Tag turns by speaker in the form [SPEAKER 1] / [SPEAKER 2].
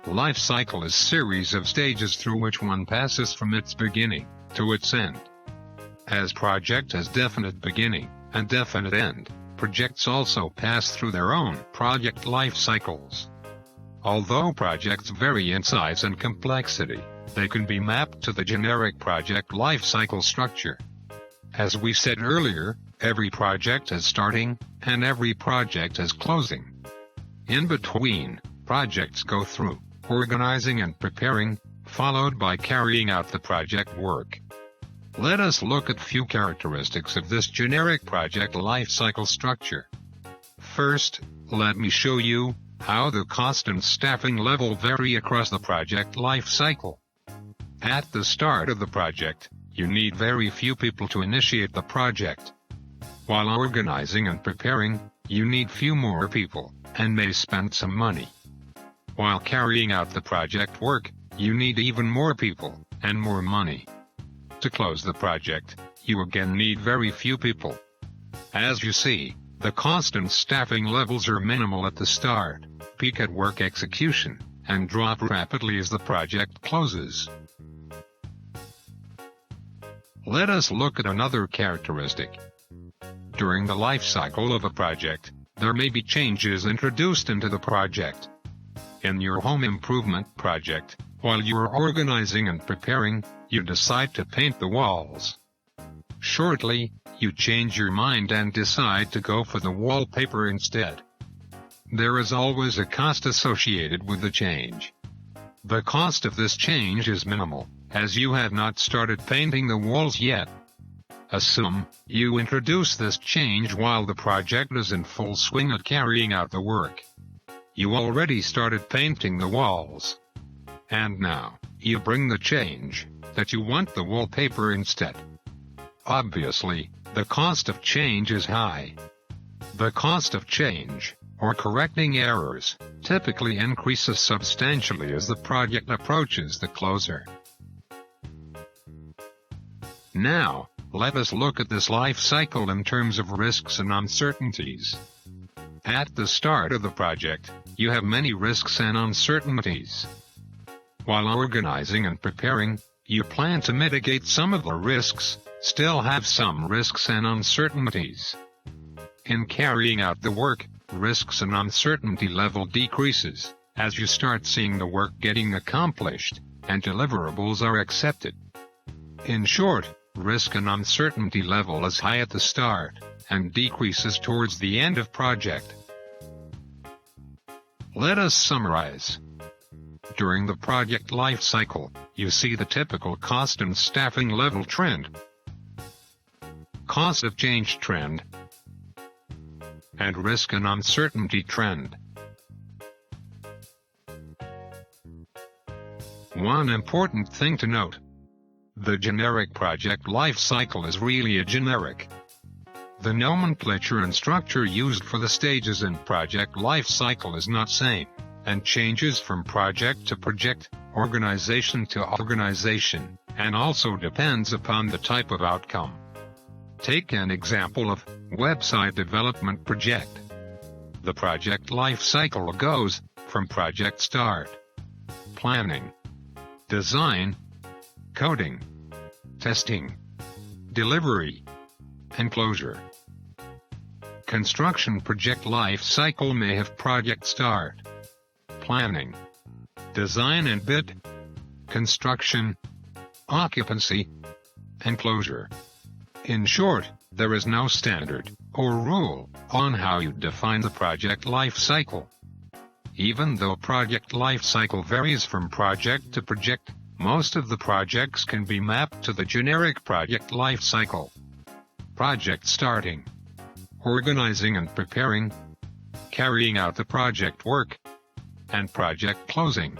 [SPEAKER 1] Life cycle is series of stages through which one passes from its beginning to its end. As project has definite beginning and definite end, projects also pass through their own project life cycles. Although projects vary in size and complexity, they can be mapped to the generic project life cycle structure. As we said earlier, every project has starting, and every project has closing. In between, projects go through organizing and preparing, followed by carrying out the project work. Let us look at few characteristics of this generic project life cycle structure. First, let me show you how the cost and staffing level vary across the project life cycle. At the start of the project, you need very few people to initiate the project. While organizing and preparing, you need few more people, and may spend some money. While carrying out the project work, you need even more people, and more money. To close the project, you again need very few people. As you see, the cost and staffing levels are minimal at the start, peak at work execution, and drop rapidly as the project closes. Let us look at another characteristic. During the life cycle of a project, there may be changes introduced into the project. In your home improvement project, while you are organizing and preparing, you decide to paint the walls. Shortly, you change your mind and decide to go for the wallpaper instead. There is always a cost associated with the change. The cost of this change is minimal, as you have not started painting the walls yet. Assume you introduce this change while the project is in full swing at carrying out the work. You already started painting the walls. And now, you bring the change, that you want the wallpaper instead. Obviously, the cost of change is high. The cost of change, or correcting errors, typically increases substantially as the project approaches the closure. Now, let us look at this life cycle in terms of risks and uncertainties. At the start of the project, you have many risks and uncertainties. While organizing and preparing, you plan to mitigate some of the risks, still have some risks and uncertainties. In carrying out the work, risks and uncertainty level decreases, as you start seeing the work getting accomplished, and deliverables are accepted. In short, risk and uncertainty level is high at the start, and decreases towards the end of project. Let us summarize. During the project life cycle, you see the typical cost and staffing level trend, cost of change trend, and risk and uncertainty trend. One important thing to note. The generic project life cycle is really a generic. The nomenclature and structure used for the stages in project life cycle is not same, and changes from project to project, organization to organization, and also depends upon the type of outcome. Take an example of website development project. The project life cycle goes from project start, planning, design, coding, testing, delivery, and closure. Construction project life cycle may have project start, planning, design and bid, construction, occupancy, and closure. In short, there is no standard or rule on how you define the project life cycle. Even though project life cycle varies from project to project, most of the projects can be mapped to the generic project life cycle. Project starting, organizing and preparing, carrying out the project work, and project closing.